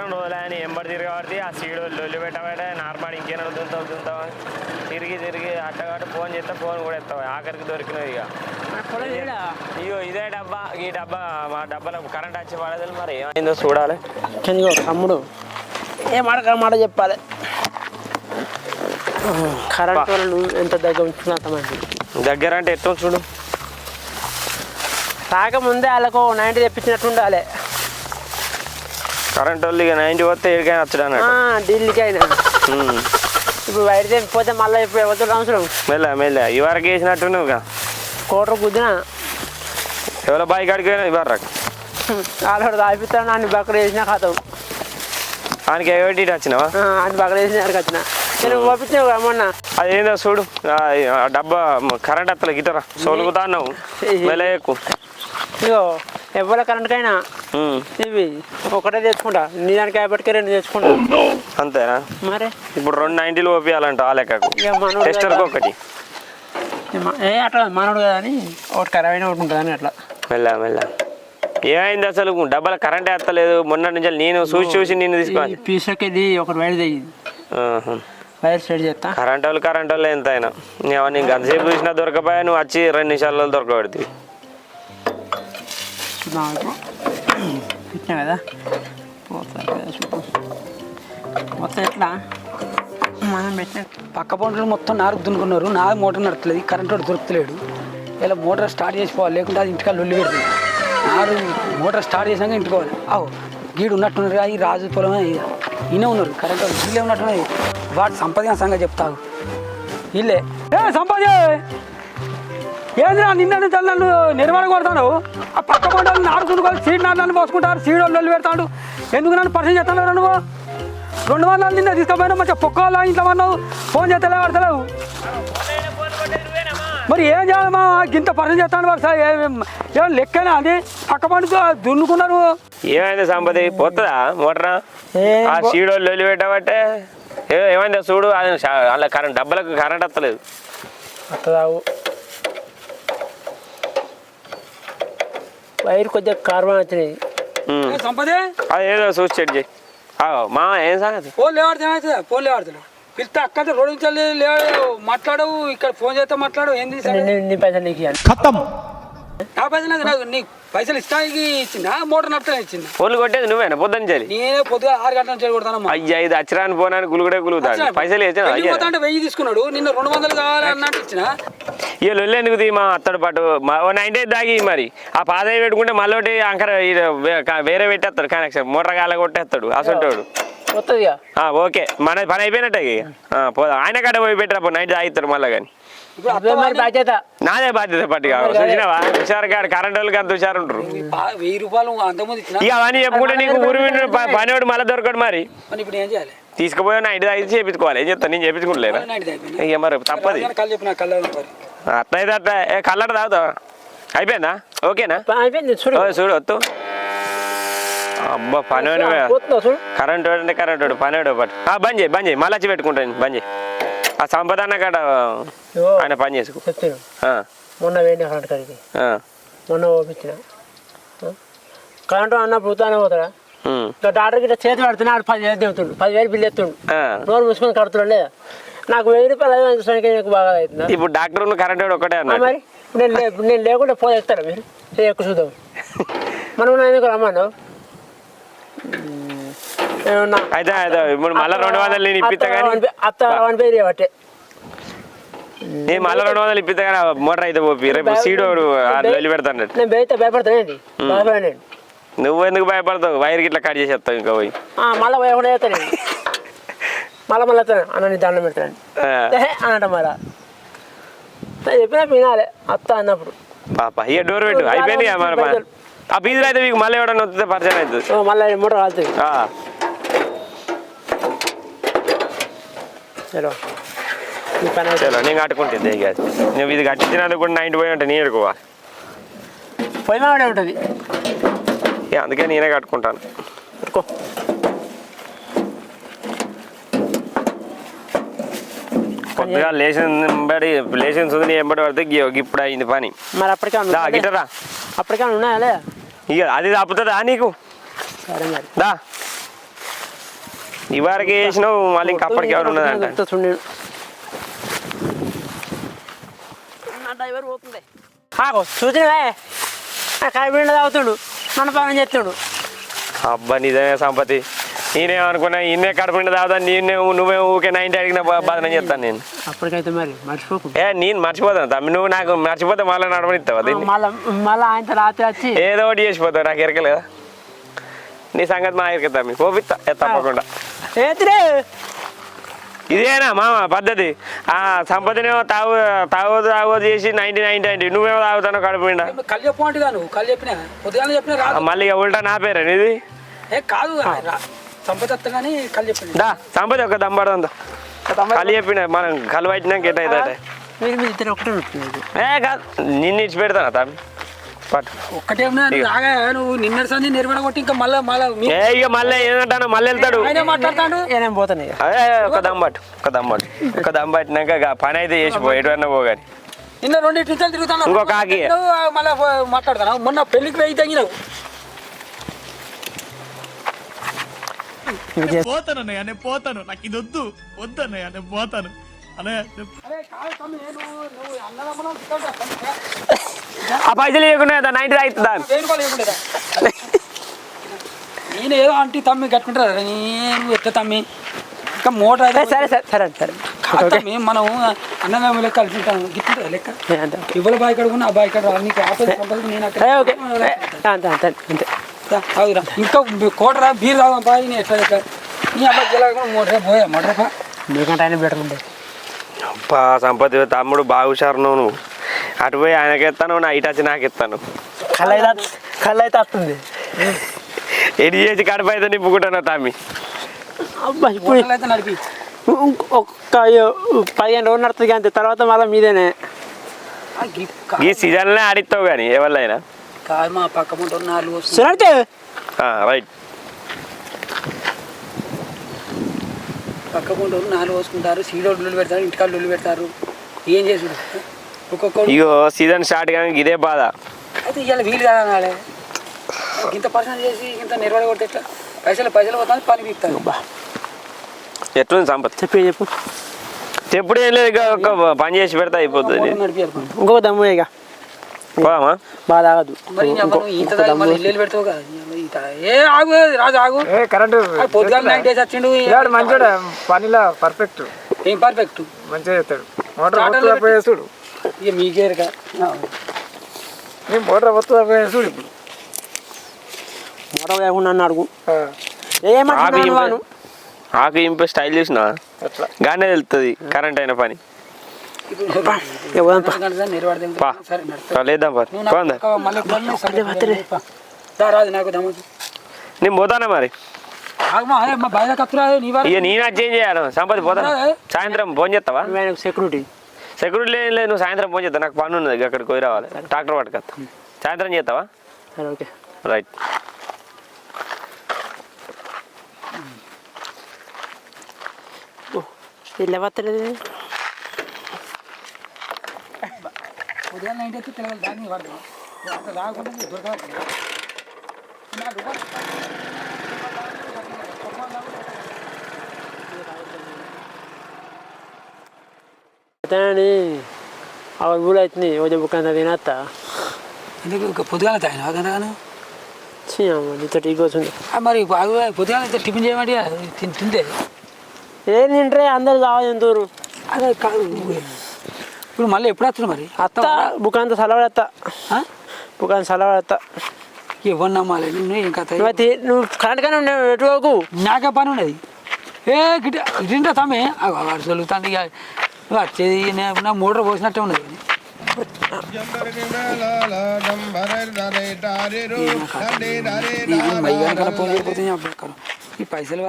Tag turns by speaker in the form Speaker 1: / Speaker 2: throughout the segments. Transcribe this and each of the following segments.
Speaker 1: వారం రోజులు అని ఎంబడి తిరగబడితే ఆ సీడు లొల్లి పెట్టబట్టే నార్మల్ ఇంకేనా దుంతామని తిరిగి అట్టగాటు ఫోన్ చేస్తే ఫోన్ కూడా ఎత్తావు ఆఖరికి దొరికినది ఇక ఇగో ఇదే డబ్బా ఈ డబ్బా మా డబ్బాలో కరెంట్ వచ్చి పడదు మరి ఏమైందో చూడాలి
Speaker 2: తమ్ముడు ఏ మాట చెప్పాలి కరెంట్ వాళ్ళు ఎంత దగ్గర ఉంచుకున్నామండి
Speaker 1: దగ్గర అంటే ఎట్లా చూడు
Speaker 2: రాకముందే వాళ్ళకు 90 తెప్పించినట్టు ఉండాలి
Speaker 1: కరెంట్ వాళ్ళు ఇక 90 వస్తే ఏడికైనా వచ్చాడు
Speaker 2: ఢిల్లీకి అయినా ఇప్పుడు బయట తెప్పిపోతే మళ్ళీ ఇప్పుడు ఎవరితో అవసరం
Speaker 1: మెల్ల ఈ వరకు వేసినట్టు నువ్వు
Speaker 2: కోటర్ కుదిన
Speaker 1: ఎవరో బాయ్ కాడికి ఇవ్వరు
Speaker 2: వాళ్ళు తాగిపిస్తాను అన్ని బక్కలు వేసినా ఖాతావు
Speaker 1: ఆయనకి ఏటి వచ్చినావా
Speaker 2: అన్ని బక్కలు వేసిన వచ్చిన నేను పంపించావు మొన్న
Speaker 1: అదేందో చూడు డబ్బా కరెంట్ అత్తలే గిటరా సోలుగుతా అన్నావు మెల్ల ఎక్కువ
Speaker 2: ఇగో ఎవరి కరెంట్కైనా ఇవి ఒకటే తెచ్చుకుంటా నీ దానికి అయిపోయి 2 తెచ్చుకుంటా
Speaker 1: అంతేనా
Speaker 2: మరి
Speaker 1: ఇప్పుడు 290 ఓపియాలంట ఆ లెక్కకు టెస్టర్కి ఒకటి
Speaker 2: అట్లా మనోడు కదా అని ఒకటి ఖరాబ్ అయినా ఒకటి ఉంటుంది అని అట్లా
Speaker 1: మెల్ల ఏమైంది అసలు డబ్బాల కరెంట్ ఎత్తలేదు మొన్న నుంచి నేను చూసి నిన్ను తీసుకోవాలి
Speaker 2: పీసకి ఇది ఒకటి వైర్ తెగింది వైర్ సెట్ చేస్తా
Speaker 1: కరెంట్ వాళ్ళు ఎంత అయినా నేను గంతసేపు చూసినా దొరకపోయా నువ్వు వచ్చి 2 నిమిషాలలో దొరకబడుతుంది
Speaker 2: పెట్టినా కదా మొత్తం ఎట్లా మనం పెట్టిన పక్క పంటలు మొత్తం నారు దున్నుకున్నారు నారు మోటార్ నడతలేదు కరెంట్ వాడు దొరుకుతలేడు ఇలా మోటార్ స్టార్ట్ చేసిపోవాలి లేకుంటే అది ఇంటికాడ లొల్లి పెడుతుంది నారు మోటార్ స్టార్ట్ చేసాక ఇంటికోవాలి గీడు ఉన్నట్టున్నారు అది రాజు పొలం ఈయన ఉన్నారు కరెంట్ వాళ్ళు వీళ్ళే ఉన్నట్టున్నాయి వాటి సంపద సంగతి చెప్తావు వీళ్ళే సంపద ఏంద్రా నిన్న నన్ను నిర్మాణం కొడతాను ఆ పక్క పంటలు నారు దున్నుకోవాలి సీడ్ నారు పోసుకుంటారు సీడ్ వాళ్ళు పెడతాడు ఎందుకు నన్ను పరిచయం చేస్తాను నువ్వు 200 నిన్న తీసుకుపోయినా మంచిగా పొక్కలు ఇంట్లో అన్నావు ఫోన్ చేస్తలే పడతలేవు మరి ఏం చేయాలమ్మా గింత పరిచయం చేస్తాను వాడు సార్ ఏమో లెక్కనా అది పక్క పండుగ దున్నుకున్నారు
Speaker 1: ఏమైంది సంపద పోతుందా మోటరా ఆ సీడోళ్ళు లొల్లి పెట్టబట్టే ఏమైందో చూడు అది అలా కరెంట్ డబ్బులకు కరెంట్ వస్తలేదు
Speaker 2: వస్తుందావు వైర్ కొద్దిగా కార్బన్ వచ్చినాయి సంపదే
Speaker 1: అది ఏదో చూసి చెక్ చేయి మా ఏం సంగతి
Speaker 2: ఫోన్ లేవాడుతున్నా ఫోన్ లేవాడుతున్నావు పిలిస్తే అక్కడ రోడ్డు నుంచి మాట్లాడవు ఇక్కడ ఫోన్ చేస్తే మాట్లాడవు ఏంది నీ పైసలు నీకు నా పైసలు నాకు నీకు పైసలు ఇస్తానికి ఇచ్చిందా మోటార్ నష్టం ఇచ్చింది
Speaker 1: ఫోన్లు కొట్టేది నువ్వేనా పొద్దున్న చేయాలి
Speaker 2: నేనే పొద్దుగా 6 గంటల నుంచి కొడతాను
Speaker 1: అయ్యా ఇది అచ్చరాని పోనాని గులుగుడే గులుగుతాడు పైసలు
Speaker 2: అంటే 1000 తీసుకున్నాడు నిన్న 200 కావాలన్నట్టు ఇచ్చిన
Speaker 1: ఇక లొల్లి ఎందుకు మా అత్తడు పాటు 90 దాగి మరి ఆ పాదవి పెట్టుకుంటే మళ్ళీ అంకర వేరే పెట్టేస్తాడు కనెక్షన్ మోటార్ కాల కొట్టేస్తాడు అసంటాడు ఓకే మన పని అయిపోయినట్టే పోదా ఆయన కాడ పోయి పెట్టరా నైట్ తాగిస్తాడు మళ్ళీ కానీ నాదే బాధ్యత పట్టుగా చూసినావా హుషారు కాదు కరెంట్ వాళ్ళకి అంత హుషారు ఉంటారు
Speaker 2: 1000 రూపాయలు
Speaker 1: ఇక అవన్నీ చెప్పుకుంటే నీకు ఊరు పనివాడు మళ్ళీ దొరకడు మరి తీసుకుపోయా నైట్ తాగి చేపించుకోవాలి ఏం చెప్తాను నేను చేపించుకుంటలేనా ఇక మరి తప్పది అట్లయితే అట్లా కల్లడ తాగుతావా అయిపోయిందా ఓకేనా చూడు వద్దు అబ్బా పనివాడు కరెంట్ వాడు అంటే కరెంట్ వాడు పనివాడు పాటు బంద్ చేయి మళ్ళీ వచ్చి పెట్టుకుంటాను బంద్ చేయి ఆ సంపదాన్న కాడ ఆయన పని చేసుకో
Speaker 2: మొన్న వేడి కరెంట్ కాడికి మొన్న ఓపించిన కరెంటు అన్న పుతానే పోతాడా డాక్టర్కి ఇట్లా చేతి పడుతున్నాడు 10,000 చెబుతుండు 10,000 బిల్లు ఎత్తుండు నోరు మూసుకొని కడుతున్నాడు నాకు 1000 రూపాయలు నాకు బాగా అవుతుందా
Speaker 1: ఇప్పుడు డాక్టర్ కరెంట్ వాడు ఒకటే అన్న
Speaker 2: మరి నేను లేకుండా ఫోన్ ఎత్తారా మీరు ఎక్కువ చూద్దాం మనం ఎందుకు రమ్మన్నావు
Speaker 1: అయితే ఇప్పుడు మళ్ళీ 200 నేను ఇప్పిస్తా కానీ
Speaker 2: బట్టే
Speaker 1: నేను మళ్ళీ 200 ఇప్పిస్తా కానీ మోటార్ అయితే పోపి రేపు సీడు వెళ్ళి పెడతాను
Speaker 2: నేను భయపడతాను
Speaker 1: నువ్వు ఎందుకు భయపడతావు వైర్కి ఇట్లా కట్ చేసేస్తావు ఇంకా పోయి
Speaker 2: మళ్ళీ భయపడ చేస్తాను మళ్ళీ అన్న నీ దండం పెడతాను అన్నట మళ్ళా చెప్పినా వినాలి అత్త అన్నప్పుడు
Speaker 1: పాప ఇక డోర్ పెట్టు అయిపోయింది మరి ఆ పీజులు అయితే మీకు మళ్ళీ ఎవడన్నా వస్తుంది పరిచయం అవుతుంది
Speaker 2: మళ్ళీ మోటార్ కాలుతుంది చలో
Speaker 1: నేను కట్టుకుంటుంది నువ్వు ఇది కట్టించినందుకు కూడా 90 పోయి ఉంటే నేను ఎక్కువ
Speaker 2: పోయి మాడే ఉంటుంది
Speaker 1: అందుకే నేనే కట్టుకుంటాను కొద్దిగా లేషన్స్ ఉంది ఎంబడి పడితే ఇప్పుడు అయింది పని
Speaker 2: మరి అప్పటికే
Speaker 1: గిటరా
Speaker 2: అప్పటికే ఉన్నాయా
Speaker 1: ఇక అది తప్పుతుందా నీకు
Speaker 2: సరే మరి
Speaker 1: దా ఇవరకు వేసినావు మళ్ళీ ఇంకా అప్పటికి ఎవరు ఉన్నదంట
Speaker 3: డ్రైవర్ పోతుంది చూసినవే కాయబిండ తాగుతుడు మన పని చేస్తుడు
Speaker 1: అబ్బా నిజమే సంపతి నేనేమనుకున్నా ఇన్నే కడుపుండి తాగుతా నువ్వే ఊకే 90 అడిగిన బాధన చెప్తాను నేను
Speaker 3: అప్పటికైతే మరి మర్చిపోకు
Speaker 1: నేను మర్చిపోతాను తమ్మి నువ్వు నాకు మర్చిపోతే మళ్ళీ నడవనిస్తావా దీన్ని
Speaker 3: మళ్ళీ ఆయనతో రాత్రి వచ్చి
Speaker 1: ఏదో ఒకటి చేసిపోతావు నాకు ఎరకలు కదా నీ సంగతి మా ఎరక తమ్మి పోపిస్తా తప్పకుండా ఇదేనా మామ పద్ధతి సంపదనేమో తాగోదు చేసి 90 నువ్వేమో తాగుతాను కడుపుండా మళ్ళీ ఉల్టా నా పేరా ఇది
Speaker 2: కాదు సంపదని కళ్ళు చెప్పిన
Speaker 1: సంపద ఒక దమ్బడుందా కళ్ళు చెప్పిన మనం కళ్ళు పట్టినాక ఎట్ అవుతాడే కాదు నిన్ను ఇచ్చి పెడతానా తమ్మి పట్టు
Speaker 2: ఒక్కటే నువ్వు నిన్న సంది నిర్వహణ కొట్టి ఇంకా మళ్ళీ
Speaker 1: ఇక మళ్ళీ ఏంటంటాను మళ్ళీ వెళ్తాడు
Speaker 2: మాట్లాడతాడు
Speaker 3: నేను పోతాను
Speaker 1: అదే ఒక దమ్ పట్టినాక పని అయితే చేసిపో ఎటువన్నా పోగాని
Speaker 2: నిన్న 2 నిమిషాలు తిరుగుతాను
Speaker 1: ఇంకో కాకి
Speaker 2: మళ్ళీ మాట్లాడతాను మొన్న పెళ్లికి వెయ్యి తగ్గినావు
Speaker 4: పోతాను నాకు ఇది వద్దన్నయ్య నేను పోతాను
Speaker 1: ఆ పైసలు లేకుండా 90 అవుతుందా
Speaker 2: నేను ఏదో అంటే తమ్మి కట్టుకుంటారా నేను ఎత్త తమ్మి ఇంకా మోటార్
Speaker 3: సరే
Speaker 2: తమ్మి మనం అన్నదమ్ము లెక్క కలిసి ఉంటాను గిట్టుంటుంది లెక్క ఇవ్వల బాయ్ కడుకున్నా ఆ బాయ్ కడ నీకు ఆపద నేను అక్కడ అవురా ఇంకా కోటరా బీర్ తాగుదాం బాయ్ నేను ఎట్లా ఎట్లా నీ అబ్బాయి గెలవకుండా మోటరా
Speaker 3: మీకంటే ఆయన బెటర్ ఉంటుంది
Speaker 1: అబ్బా సంపత్తి తమ్ముడు బాగా హుషారు నువ్వు అటు పోయి ఆయనకి ఎత్తాను నా ఇటు వచ్చి నాకు ఎత్తాను
Speaker 3: కళ్ళు అయితే వస్తుంది
Speaker 1: ఎడి చేసి కడుపు అయితే నింపుకుంటాను తమ్మి
Speaker 3: అబ్బా ఇప్పుడు
Speaker 2: అయితే నడిపి
Speaker 3: ఒక్క 15 రోజులు నడుతుంది అంతే తర్వాత మళ్ళీ మీదేనే
Speaker 1: ఈ సీజన్లో ఆడిస్తావు కానీ ఎవరినైనా
Speaker 2: కాదు మా పక్క ముందు 4
Speaker 3: సునడితే
Speaker 1: రైట్
Speaker 2: పక్క ముందు 4 పోసుకుంటారు సీడోళ్ళు పెడతారు ఇంటికాళ్ళు పెడతారు ఏం చేసి ఒక్కొక్క
Speaker 1: ఇగో సీజన్ స్టార్ట్ కానీ ఇదే బాధ
Speaker 2: అయితే ఇవాళ వీలు కాదా నాలే ఇంత పర్సెంట్ చేసి ఇంత నిర్వహణ కొడితే ఎట్లా పైసలు పోతాను పని పీకుతాను
Speaker 1: ఎట్లుంది సంపత్
Speaker 3: చెప్పు
Speaker 1: ఎప్పుడు ఏం లేదు ఇక ఒక పని చేసి పెడతా అయిపోతుంది
Speaker 3: ఇంకో దమ్ము ఇక
Speaker 1: పోదామా
Speaker 3: బాగా తాగదు
Speaker 2: మరి ఇంత మళ్ళీ ఇల్లు పెడతావు కదా ఏ ఆగు రాజు ఆగు
Speaker 4: కరెంట్
Speaker 2: పొద్దుగా 9 డేస్ వచ్చిండు
Speaker 4: మంచిగా పనిలో పర్ఫెక్ట్
Speaker 2: ఏం పర్ఫెక్ట్
Speaker 4: మంచిగా చేస్తాడు మోటార్ పోయేసుడు
Speaker 2: ఇక మీకేరుగా
Speaker 4: నేను మోటార్ వస్తుందా పోయేసుడు ఇప్పుడు
Speaker 3: మోటార్ లేకుండా నన్ను అడుగు
Speaker 1: ఆకు ఇంపే స్టైల్ చూసిన గానే వెళ్తుంది కరెంట్ అయిన పని లేద్దాం
Speaker 2: రాదు నాకు
Speaker 1: నేను పోతానా మరి ఇక నేను చేంజ్ చేయాలి సంపద పోతాను సాయంత్రం ఫోన్ చేస్తావా
Speaker 3: సెక్యూరిటీ
Speaker 1: లేదు నువ్వు సాయంత్రం ఫోన్ చేస్తావు నాకు పని ఉన్నది అక్కడికి పోయి రావాలి ట్రాక్టర్ పట్టుకొస్తా సాయంత్రం చేస్తావా
Speaker 3: ఓకే
Speaker 1: రైట్
Speaker 3: ఇలా వస్తలేదు
Speaker 2: ఉదయం 9 అయితే తెలవాలి దాన్ని పడతాం అంత రాకుండా దొరకదు
Speaker 3: ఊళ్ళో అవుతుంది ఉదయం బుక్ అంతా తినేస్తా
Speaker 2: ఎందుకు పొద్దుగాల తాగినా కదగాను
Speaker 3: నీతో టీ కూర్చుంది
Speaker 2: మరి పొద్దుగాల అయితే టిఫిన్ చేయమంటే తింటే
Speaker 3: ఏం తింటారే అందరు కావాలి ఎంతూరు
Speaker 2: అదే కాదు ఇప్పుడు మళ్ళీ ఎప్పుడు వస్తున్నావు మరి
Speaker 3: అత్త బుక్ అంతా సెలవుడేస్తా బుక్ అంత సెలవుడేస్తా
Speaker 2: ఎవరు నమ్మాలి నువ్వు ఇంకా
Speaker 3: నువ్వు కరెంట్ కానీ నెట్వర్క్
Speaker 2: నాకే పని ఉన్నది ఏ గిట్ట తింటా తమ్మే వాడు చదువుతాండి ఇక వచ్చేది నా మోటార్ పోసినట్టే ఉన్నది మైగానికన్నా ఫోన్ చేయకపోతే ఈ పైసలు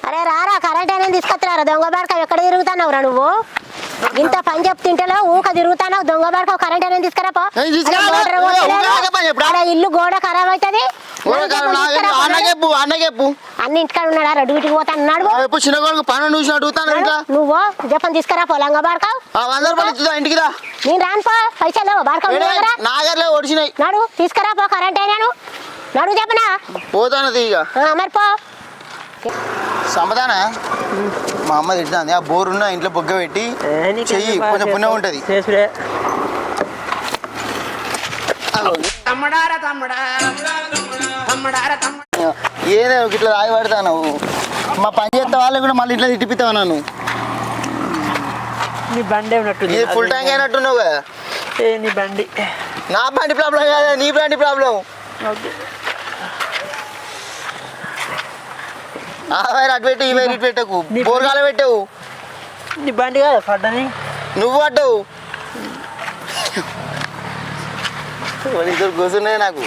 Speaker 5: అరే రారా కరెంట్ అనేది తీసుకొస్తున్నారా దొంగ బాడక ఎక్కడ తిరుగుతున్నావురా నువ్వు ఇంత పని చెప్తుంటేలో ఊక తిరుగుతున్నావు దొంగ బాడక కరెంట్ అనేది తీసుకురాపో ఇల్లు గోడ ఖరాబ్ అవుతుంది అన్ని ఇంటికాడ ఉన్నాడా రెడ్డి వీటికి పోతా అన్నాడు నువ్వు చెప్పని తీసుకురా పొలంగా బాడకావు
Speaker 4: ఇంటికి రా
Speaker 5: నేను రాను పో పైసలు బాడకావు నాడు తీసుకురా పో కరెంట్ అయినాను నడువు చెప్పనా
Speaker 6: పోతానది ఇక
Speaker 5: మరి పో
Speaker 6: సంపదానా మా అమ్మ తిడుతుంది ఆ బోరున్న ఇంట్లో బొగ్గ పెట్టి చెయ్యి కొంచెం పుణ్యం ఉంటుంది
Speaker 3: చేసుడే
Speaker 6: ఏదో ఇట్లా రాయి పడతాను మా పని చేస్తే వాళ్ళు కూడా మళ్ళీ ఇట్లా తిట్టిపిస్తావు నన్ను
Speaker 3: నీ బండి ఉన్నట్టుంది
Speaker 6: ఇది ఫుల్ ట్యాంక్ అయినట్టున్నావు కదా
Speaker 3: నీ బండి
Speaker 6: నా బండి ప్రాబ్లం కాదా నీ బండి ప్రాబ్లం ఆ వైర్ అటు పెట్టు ఈ వైర్ ఇటు పెట్టకు బోర్గాల పెట్టావు
Speaker 3: నీ బండి కదా పడ్డని
Speaker 6: నువ్వు పడ్డావు ఇద్దరు కూర్చున్నాయి నాకు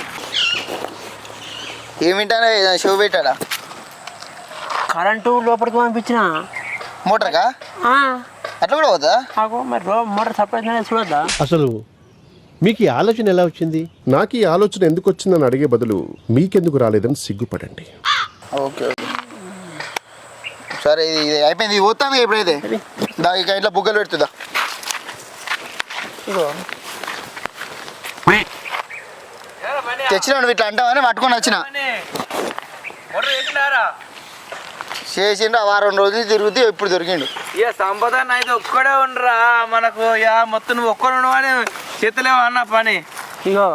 Speaker 6: ఏమింటానా షో పెట్టాడా
Speaker 3: కరెంటు లోపలికి పంపించిన
Speaker 6: మోటార్కా అట్లా కూడా పోతా
Speaker 3: మరి మోటార్ సపరేట్ చూడద్దా
Speaker 7: అసలు మీకు ఈ ఆలోచన ఎలా వచ్చింది? నాకు ఈ ఆలోచన ఎందుకు వచ్చిందని అడిగే బదులు మీకెందుకు రాలేదని సిగ్గుపడండి.
Speaker 6: ఓకే ఓకే సరే ఇది అయిపోయింది ఇది పోతాను ఎప్పుడైతే ఇక ఇంట్లో బుగ్గలు పెడుతుందా
Speaker 3: ఇగో
Speaker 6: తెచ్చినాడు ఇట్లా అంటావని పట్టుకొని వచ్చిన చేసిండు ఆ వారం రోజులు తిరుగుతూ ఇప్పుడు దొరికిండు
Speaker 8: ఇక సంపద అయితే ఒక్కడే ఉండరా మనకు ఇక మొత్తం నువ్వు ఒక్కడు ఉండవని చేతలేవు అన్న పని
Speaker 3: ఇగో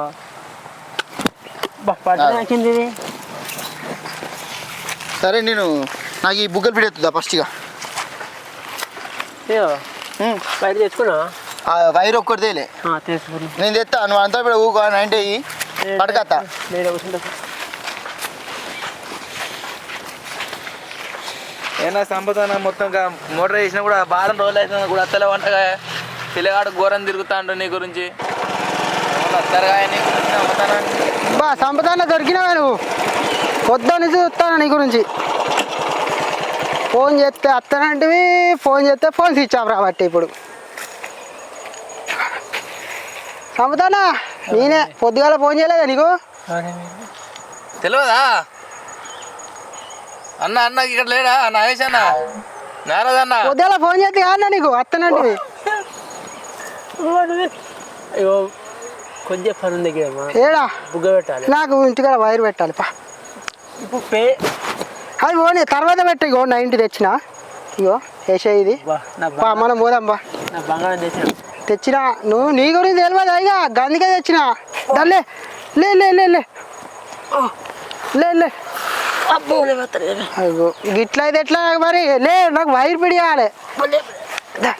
Speaker 3: పట్టింది
Speaker 6: సరే నేను నాకు ఈ బుగ్గలు పెడుతుందా ఫస్ట్గా
Speaker 3: ఇగో బయట తెచ్చుకున్నా
Speaker 6: ఆ వైర్ ఒక్కటి తేలే
Speaker 3: తీసుకున్నా
Speaker 6: నేను తెస్తా నువ్వు అంతా ఇప్పుడు ఊకో 90 పడకత్తా
Speaker 3: నేను కూర్చుంటా
Speaker 8: ఏనా సంపద మొత్తం మోటార్ వేసినా కూడా వారం రోజులు అవుతుంది కూడా అత్తలేవు అంటగా పిల్లగాడు ఘోరం తిరుగుతాండు నీ గురించి వస్తారుగా నీ గురించి అమ్ముతానని
Speaker 2: బా సంపదాన దొరికినావా నువ్వు పొద్దున్న చూస్తాను నీ గురించి ఫోన్ చేస్తే అత్తనంటివి ఫోన్ చేస్తే ఫోన్ స్విచ్ ఆఫ్ రాబట్టి ఇప్పుడు సంపదానా నేనే పొద్దుగాల ఫోన్ చేయలేదా నీకు
Speaker 8: తెలియదా అన్న అన్న ఇక్కడ లేడా నాగేష్ అన్న నారదన్న
Speaker 2: పొద్దుగాల ఫోన్ చేస్తే కాదన్నా నీకు అత్తనంటివి
Speaker 3: అయ్యో కొంచెం పని ఉంది
Speaker 2: ఏడా
Speaker 3: బుగ్గ పెట్టాలి
Speaker 2: నాకు ఇంటికాడ వైర్ పెట్టాలి పా
Speaker 3: ఇప్పుడు పే
Speaker 2: అది పోనీ తర్వాత పెట్ట ఇగో 90 తెచ్చిన ఇగో వేసే ఇది పా మనం పోదాం బా
Speaker 3: నా బంగారం తెచ్చిన
Speaker 2: తెచ్చినా నువ్వు నీ గురించి తెలియదు ఇక గందుకే తెచ్చిన దాన్లే లే లే లే లే లే లే అయ్యో ఇట్లా అయితే ఎట్లా మరి లే నాకు వైర్ పిడియాలి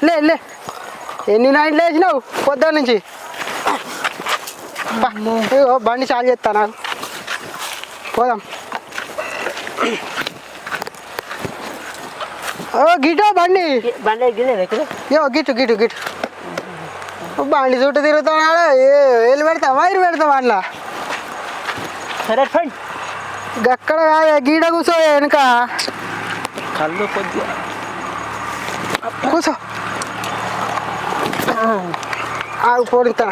Speaker 2: లే లే ఎన్ని నైట్లు వేసినావు పొద్దున్న నుంచి ఇగో బండి చాలు చేస్తా నాకు పోదాం ఓ గిటో బండి
Speaker 3: బండి గిలేదు ఇక్కడ
Speaker 2: యో గిట్టు గిట్టు గిట్టు బండి చుట్టూ తిరుగుతున్నాడు వేలు పెడతా వైరు పెడతాం అందులో
Speaker 3: సరే ఫ్రెండ్
Speaker 2: అక్కడ కాదు గీడ కూర్చో వెనుక
Speaker 3: కళ్ళు కొద్దిగా
Speaker 2: కూర్చో ఆగు పోనిస్తా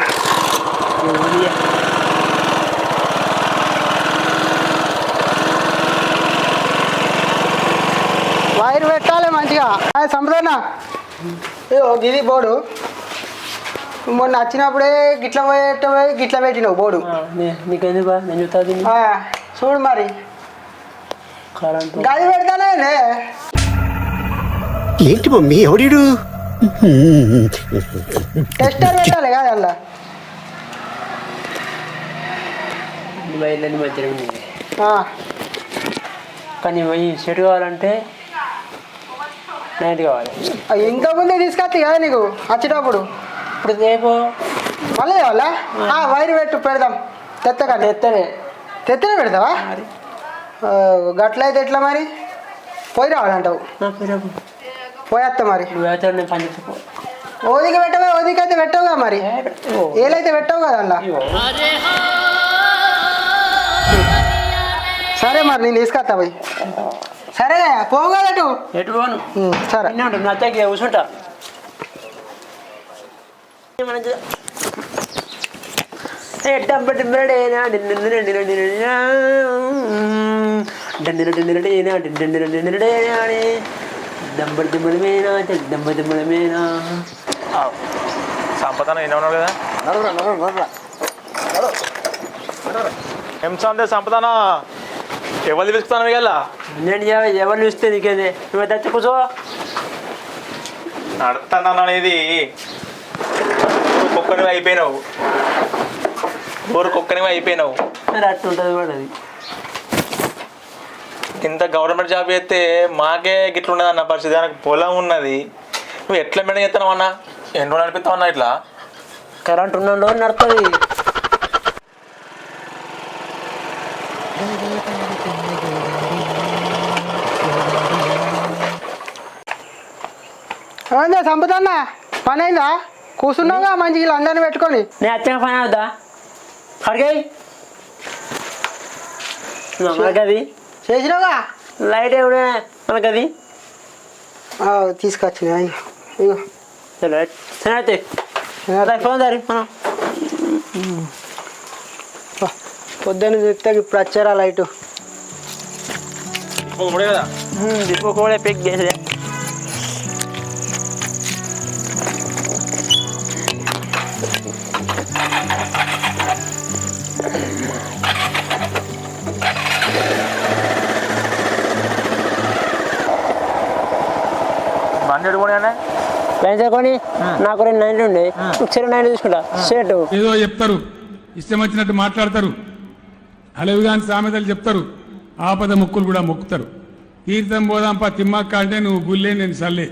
Speaker 2: వైర్ పెట్టాలి మంచిగా సంపదన్న ఇది బోర్డు మొన్న వచ్చినప్పుడే గిట్ల పోయి గిట్ల పెట్టినావు బోర్డు
Speaker 3: నీకెందుకు నేను చూస్తుంది
Speaker 2: చూడు మరి
Speaker 3: కరెంటు
Speaker 2: గది పెడతానే
Speaker 7: ఏంటి మమ్మీ ఎవడీడు?
Speaker 2: టెస్టర్ పెట్టాలి కదా అలా
Speaker 3: వైర్లన్నీ మధ్యలో ఉంది కానీ ఈ సెట్ కావాలంటే నైట్ కావాలి
Speaker 2: ఇంతకుముందే తీసుకొచ్చి కదా నీకు వచ్చేటప్పుడు
Speaker 3: ఇప్పుడు రేపు
Speaker 2: మళ్ళీ కావాలా వైర్ పెట్టు పెడదాం తెత్తగా తెత్తనే పెడతావా గట్లయితే ఎట్లా మరి పోయి రావాలంటావు పోయేస్తా మరి
Speaker 3: నేను పని చేస్తా
Speaker 2: ఓదికి పెట్టవా ఓదికి అయితే పెట్టవుగా మరి ఏలైతే పెట్టవు కదా అలా సరే మరి నేను తీసుకొస్తా పోయి సరే పోగలటు
Speaker 3: ఎటు పోను
Speaker 2: సరే
Speaker 3: నచ్చకి కూర్చుంటా
Speaker 1: సంపద ఎన్న ఉన్నాడు కదా
Speaker 8: హింస సంపదానా ఎవరు పిలుస్తాను ఇవాళ
Speaker 3: నేను ఎవరు చూస్తే నీకేది నువ్వు తెచ్చి కూర్చో
Speaker 8: నడుస్తాను అనేది కుక్కనివి అయిపోయినావు ఊరు కుక్కనివి అయిపోయినావు
Speaker 3: మరి అట్టుంటుంది కూడా అది
Speaker 8: ఇంత గవర్నమెంట్ జాబ్ చేస్తే మాకే గిట్ల ఉండదు అన్న పరిస్థితి నాకు పొలం ఉన్నది నువ్వు ఎట్లా మెడ చేస్తావు అన్న ఎన్ని రోజులు నడిపిస్తావు అన్న ఇట్లా
Speaker 3: కరెంట్ ఉన్న రోజు నడుతుంది
Speaker 2: ఏమైందా సంపదన్న పని అయిందా కూర్చున్నావుగా మంచిగా అందరిని పెట్టుకొని
Speaker 3: నేను వచ్చిన పని అవుతా కడిగాయి మనకది
Speaker 2: చేసినావుగా
Speaker 3: లైట్ ఎవడే మనకది
Speaker 2: తీసుకొచ్చిన ఇగో
Speaker 3: చలో అయితే ఫోన్ దారి మనం
Speaker 2: పొద్దున్న చూస్తే ఇప్పుడు వచ్చారా లైటు
Speaker 8: కదా
Speaker 3: దిప్పు కూడా పిక్ చేసే
Speaker 8: బండి ఎడుకోనే
Speaker 3: పెంచుకొని నాకు 2 నైన్లు ఉండే ఒకసారి 9 తీసుకుంటా షర్ట్
Speaker 9: ఏదో చెప్తారు ఇష్టం వచ్చినట్టు మాట్లాడతారు అలవిగాని సామెతలు చెప్తారు ఆపద మొక్కులు కూడా మొక్కుతారు తీర్థం పోదాంపా తిమ్మక్క అంటే నువ్వు గుల్లే నేను సల్లే